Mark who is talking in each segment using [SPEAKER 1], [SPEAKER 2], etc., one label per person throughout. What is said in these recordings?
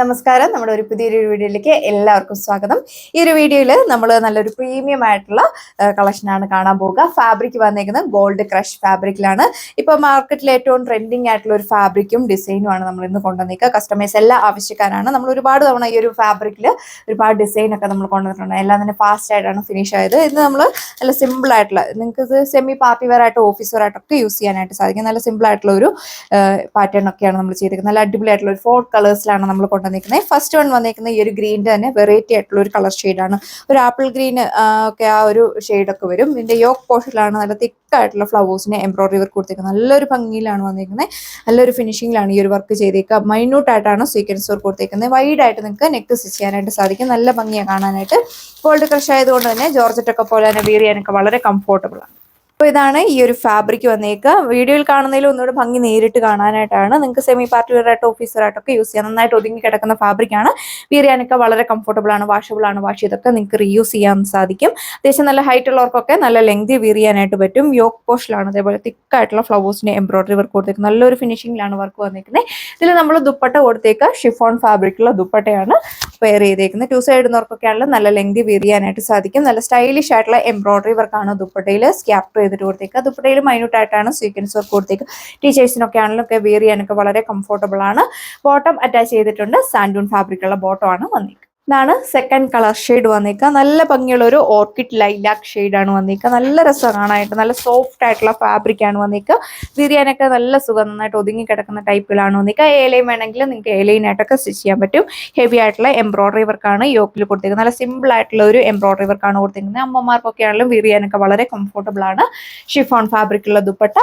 [SPEAKER 1] നമസ്കാരം. നമ്മുടെ ഒരു പുതിയൊരു വീഡിയോയിലേക്ക് എല്ലാവർക്കും സ്വാഗതം. ഈ ഒരു വീഡിയോയിൽ നമ്മൾ നല്ലൊരു പ്രീമിയം ആയിട്ടുള്ള കളക്ഷനാണ് കാണാൻ പോകുക. ഫാബ്രിക് വന്നേക്കുന്നത് ഗോൾഡ് ക്രഷ് ഫാബ്രിക്കിലാണ്. ഇപ്പോൾ മാർക്കറ്റിൽ ഏറ്റവും ട്രെൻഡിങ് ആയിട്ടുള്ള ഒരു ഫാബ്രിക്കും ഡിസൈനുമാണ് നമ്മൾ ഇന്ന് കൊണ്ടുവന്നിരിക്കുക. കസ്റ്റമേഴ്സ് എല്ലാം ആവശ്യക്കാരാണ്. നമ്മൾ ഒരുപാട് തവണ ഈ ഒരു ഫാബ്രിക്കിൽ ഒരുപാട് ഡിസൈനൊക്കെ നമ്മൾ കൊണ്ടുവന്നിട്ടുണ്ട്. എല്ലാം തന്നെ ഫാസ്റ്റ് ആയിട്ടാണ് ഫിനിഷ് ആയത്. ഇന്ന് നമ്മൾ നല്ല സിമ്പിൾ ആയിട്ടുള്ള, നിങ്ങൾക്ക് ഇത് സെമി പാർട്ടി വെയർ ആയിട്ട് ഓഫീസ് വെയർ ആയിട്ടൊക്കെ യൂസ് ചെയ്യാനായിട്ട് സാധിക്കും. നല്ല സിമ്പിൾ ആയിട്ടുള്ള ഒരു പാറ്റേൺ ഒക്കെയാണ് നമ്മൾ ചെയ്തിരിക്കുന്നത്. നല്ല അടിപൊളിയായിട്ടുള്ള ഒരു 4 കളേഴ്സിലാണ് നമ്മൾ കൊണ്ടുവന്നിരിക്കുന്നത്. ഫസ്റ്റ് വൺ വന്നിരിക്കുന്നത് ഈ ഒരു ഗ്രീനിന്റെ തന്നെ വെറൈറ്റി ആയിട്ടുള്ള ഒരു കളർ ഷെയ്ഡാണ്. ഒരു ആപ്പിൾ ഗ്രീൻ ഒക്കെ ആ ഒരു ഷെയ്ഡൊക്കെ വരും. ഇതിന്റെ യോക്ക് പോർഷനിലാണ് നല്ല തിക്കായിട്ടുള്ള ഫ്ലവേഴ്സിനെ എംബ്രോയിഡറി വർക്ക് കൊടുത്തേക്കുന്നത്. നല്ലൊരു ഭംഗിയിലാണ് വന്നിരിക്കുന്നത്. നല്ലൊരു ഫിനിഷിംഗിലാണ് ഈ ഒരു വർക്ക് ചെയ്തേക്കുക. മൈന്യൂട്ട് ആയിട്ടാണ് സീക്വൻസ് വർക്ക് കൊടുത്തേക്കുന്നത്. വൈഡ് ആയിട്ട് നിങ്ങൾക്ക് നെക്ക് സ്റ്റിച്ച് ചെയ്യാനായിട്ട് സാധിക്കും. നല്ല ഭംഗിയാണ് കാണാനായിട്ട്. ഗോൾഡ് ക്രഷ് ആയതുകൊണ്ട് തന്നെ ജോർജറ്റ് ഒക്കെ പോലെ തന്നെ വെയർ ചെയ്യാനൊക്കെ വളരെ കംഫോർട്ടബിൾ ആണ്. അപ്പോൾ ഇതാണ് ഈ ഒരു ഫാബ്രിക് വന്നേക്കുക. വീഡിയോയിൽ കാണുന്നതിൽ ഒന്നുകൂടെ ഭംഗി നേരിട്ട് കാണാനായിട്ടാണ്. നിങ്ങൾക്ക് സെമി പാർട്ടി വെയർ ആയിട്ട് ഓഫീസർ ആയിട്ടൊക്കെ യൂസ് ചെയ്യാം. നന്നായിട്ട് ഒതുങ്ങി കിടക്കുന്ന ഫാബ്രിക്കാണ്. വെയർ ചെയ്യാനൊക്കെ വളരെ കംഫോർട്ടബിൾ ആണ്. വാഷബിൾ ആണ്. വാഷ് ചെയ്തൊക്കെ നിങ്ങൾക്ക് റീയൂസ് ചെയ്യാൻ സാധിക്കും. അത്യാവശ്യം നല്ല ഹൈറ്റ് ഉള്ളവർക്കൊക്കെ നല്ല ലെങ്തി വെയർ ചെയ്യാനായിട്ട് പറ്റും. യോക്ക് പോസ്റ്റിലാണ് അതേപോലെ തിക്കായിട്ടുള്ള ഫ്ലവേഴ്സിന്റെ എംബ്രോയിഡറി വർക്ക് കൊടുത്തേക്കുന്നത്. നല്ലൊരു ഫിനിഷിംഗിലാണ് വർക്ക് വന്നിരിക്കുന്നത്. ഇതിൽ നമ്മൾ ദുപ്പട്ട കൊടുത്തേക്കുക ഷിഫോൺ ഫാബ്രിക്കുള്ള ദുപ്പട്ടയാണ് വെയർ ചെയ്തേക്കുന്നത്. 2 സൈഡ് ഇടുന്നവർക്കൊക്കെ ആണെങ്കിലും നല്ല ലെങ്തി വെയർ ചെയ്യാനായിട്ട് സാധിക്കും. നല്ല സ്റ്റൈലിഷ് ആയിട്ടുള്ള എംബ്രോയിഡറി വർക്കാണ് ദുപ്പട്ടയിൽ സ്കാപ്പ് ചെയ്തിട്ട് കൊടുത്തേക്കുക. ദുപ്പട്ടയിൽ മൈന്യൂട്ട് ആയിട്ടാണ് സീക്വൻസ് വർക്ക് കൊടുത്തേക്കുക. ടീച്ചേഴ്സിനൊക്കെ ആണെങ്കിലും ഒക്കെ വെയർ ചെയ്യാനൊക്കെ വളരെ കംഫോർട്ടബിൾ ആണ്. ബോട്ടം അറ്റാച്ച് ചെയ്തിട്ടുണ്ട്. സാൻഡൂൺ ഫാബ്രിക്കുള്ള ബോട്ടം ആണ് വന്നിരിക്കുന്നത്. ഇതാണ് സെക്കൻഡ് കളർ ഷെയ്ഡ് വന്നിരിക്കുക. നല്ല ഭംഗിയുള്ള ഒരു ഓർക്കിഡ് ലൈലാക്ക് ഷെയ്ഡാണ് വന്നിരിക്കുക. നല്ല രസം കാണാനായിട്ട്. നല്ല സോഫ്റ്റ് ആയിട്ടുള്ള ഫാബ്രിക് ആണ് വന്നിരിക്കുക. വെയർ ചെയ്യാനൊക്കെ നല്ല സുഖം. നന്നായിട്ട് ഒതുങ്ങി കിടക്കുന്ന ടൈപ്പിലാണ് വന്നിരിക്കുക. ഏലയും വേണമെങ്കിൽ നിങ്ങൾക്ക് ഏലയിനായിട്ടൊക്കെ സ്റ്റിച്ച് ചെയ്യാൻ പറ്റും. ഹെവി ആയിട്ടുള്ള എംബ്രോയിഡറി വർക്കാണ് യോക്കിൽ കൊടുത്തിരിക്കുന്നത്. നല്ല സിമ്പിൾ ആയിട്ടുള്ള ഒരു എംബ്രോയിഡറി വർക്കാണ് കൊടുത്തിരിക്കുന്നത്. അമ്മമാർക്കൊക്കെ ആണെങ്കിലും വെയർ ചെയ്യാനൊക്കെ വളരെ കംഫോർട്ടബിൾ ആണ്. ഷിഫോൺ ഫാബ്രിക്കുള്ള ദുപ്പട്ട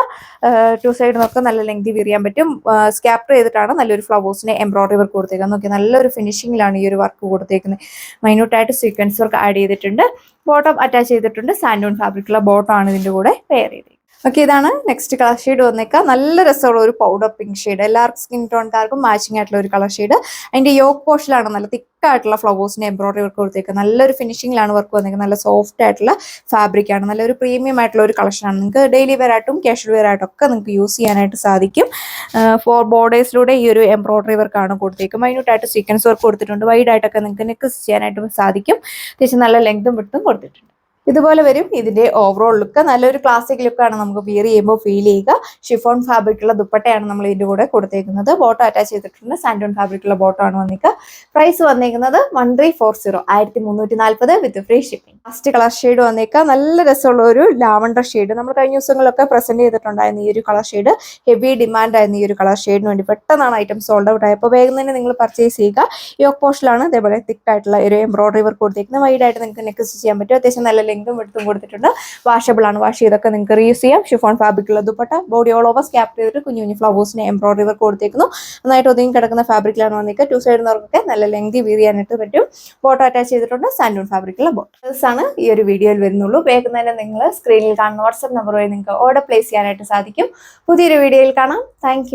[SPEAKER 1] 2 സൈഡ് നോക്കെ നല്ല ലെങ്തി വെയർ ചെയ്യാൻ പറ്റും. സ്കാപ്പ് ചെയ്തിട്ടാണ് നല്ലൊരു ഫ്ലവേഴ്സിനെ എംബ്രോയിഡറി വർക്ക് കൊടുത്തിരിക്കുന്നത്. നോക്കി നല്ലൊരു ഫിനിഷിംഗിലാണ് ഈ ഒരു വർക്ക് കൊടുത്തിരിക്കുന്നത്. മൈന്യൂട്ടായിട്ട് സീക്വൻസ് വർക്ക് ആഡ് ചെയ്തിട്ടുണ്ട്. ബോട്ടം അറ്റാച്ച് ചെയ്തിട്ടുണ്ട്. സാൻഡൂൺ ഫാബ്രിക്കുള്ള ബോട്ടം ആണ് ഇതിന്റെ കൂടെ പെയർ ചെയ്തത്. ഓക്കെ, ഇതാണ് നെക്സ്റ്റ് കളർ ഷെയ്ഡ് വന്നേക്കാം. നല്ല രസമുള്ള ഒരു പൗഡർ പിങ്ക് ഷെയ്ഡ്. എല്ലാവർക്കും സ്കിൻ ടോൺകാർക്കും മാച്ചിങ് ആയിട്ടുള്ള ഒരു കളർ ഷെയ്ഡ്. അതിന്റെ യോക്ക് പോർഷനിലാണ് നല്ല തിക്കായിട്ടുള്ള ഫ്ലവേഴ്സിന് എംബ്രോയിഡറി വർക്ക് കൊടുത്തേക്കുന്നത്. നല്ലൊരു ഫിനിഷിംഗിലാണ് വർക്ക് വന്നേക്കുന്നത്. നല്ല സോഫ്റ്റ് ആയിട്ടുള്ള ഫാബ്രിക് ആണ്. നല്ലൊരു പ്രീമിയം ആയിട്ടുള്ള ഒരു കളക്ഷനാണ്. നിങ്ങൾക്ക് ഡെയിലി വെയർ ആയിട്ടും കാഷ്വൽ വെയർ ആയിട്ടും ഒക്കെ നിങ്ങൾക്ക് യൂസ് ചെയ്യാനായിട്ട് സാധിക്കും. 4 ബോർഡേഴ്സിലൂടെ ഈ ഒരു എംബ്രോയിഡറി വർക്കാണ് കൊടുത്തേക്കുന്നത്. മൈന്യൂട്ടായിട്ട് സീക്വൻസ് വർക്ക് കൊടുത്തിട്ടുണ്ട്. വൈഡ് ആയിട്ടൊക്കെ നിങ്ങൾക്ക് നെക്ക് ചെയ്യാനായിട്ട് സാധിക്കും. അത്യാവശ്യം നല്ല ലെങ്തും വിട്ടും കൊടുത്തിട്ടുണ്ട്. ഇതുപോലെ വരും ഇതിന്റെ ഓവറോൾ ലുക്ക്. നല്ലൊരു ക്ലാസിക് ലുക്കാണ് നമുക്ക് വെയർ ചെയ്യുമ്പോൾ ഫീൽ ചെയ്യുക. ഷിഫോൺ ഫാബ്രിക്കുള്ള ദുപ്പട്ടയാണ് നമ്മൾ ഇതിന്റെ കൂടെ കൊടുത്തേക്കുന്നത്. ബോട്ടം അറ്റാച്ച് ചെയ്തിട്ടുണ്ട്. സാൻഡൂൺ ഫാബ്രിക്കുള്ള ബോട്ടം ആണ് വന്നിരിക്കുക. പ്രൈസ് വന്നിരിക്കുന്നത് 1340 1340 with free shipping. First colour shade വന്നേക്കുക. നല്ല രസമുള്ള ഒരു ലാവണ്ടർ ഷെയ്ഡ്. നമ്മൾ കഴിഞ്ഞ ദിവസങ്ങളിലൊക്കെ പ്രസന്റ് ചെയ്തിട്ടുണ്ടായിരുന്നു ഈ ഒരു കളർ ഷെയ്ഡ്. ഹെവി ഡിമാൻഡ് ആയിരുന്നു ഈ ഒരു കളർ ഷെയ്ഡിന് വേണ്ടി. പെട്ടെന്നാണ് ഐറ്റം സോൾഡ് ഔട്ട് ആയത്. അപ്പോൾ വേഗം തന്നെ നിങ്ങൾ പർച്ചേസ് ചെയ്യുക. യോക്ക് പോസ്റ്റിലാണ് അതേപോലെ തിക്കായിട്ടുള്ള ഒരു എംബ്രോയിഡറി വർക്ക് കൊടുത്തേക്കുന്നത്. വൈഡ് ആയിട്ട് നിങ്ങൾക്ക് നെക്ക് സ്റ്റിച്ച് ചെയ്യാൻ പറ്റും. അത്യാവശ്യം നല്ല ലെങ്തും എടുത്തും കൊടുത്തിട്ടുണ്ട്. വാഷബിൾ ആണ്. വാഷ് ചെയ്തൊക്കെ നിങ്ങൾക്ക് റീയൂസ് ചെയ്യാം. ഷിഫോൺ ഫാബ്രിക്കുള്ള dupatta body all over scallop ചെയ്തിട്ട് കുഞ്ഞു കുഞ്ഞു ഫ്ലവേഴ്സിനെ എംബ്രോയിഡറി വർക്ക് കൊടുത്തേക്കുന്നു. നന്നായിട്ട് ഒതുങ്ങി കിടക്കുന്ന ഫാബ്രിക്കിലാണ് വന്നിരിക്കുക. 2 സൈഡിനവർക്കൊക്കെ നല്ല ലെങ്തി വെയർ ചെയ്യാനായിട്ട് പറ്റും. ബോട്ടം അറ്റാച്ച് ചെയ്തിട്ടുണ്ട്. സാൻഡൂൺ ഫാബ്രിക്കുള്ള ബോട്ടം ആണ് ഈ ഒരു വീഡിയോയിൽ വരുന്നുള്ളൂ. വേഗം തന്നെ നിങ്ങൾ സ്ക്രീനിൽ കാണുന്ന വാട്സ്ആപ്പ് നമ്പർ വഴി നിങ്ങൾക്ക് ഓർഡർ പ്ലേസ് ചെയ്യാനായിട്ട് സാധിക്കും. പുതിയൊരു വീഡിയോയിൽ കാണാം. താങ്ക്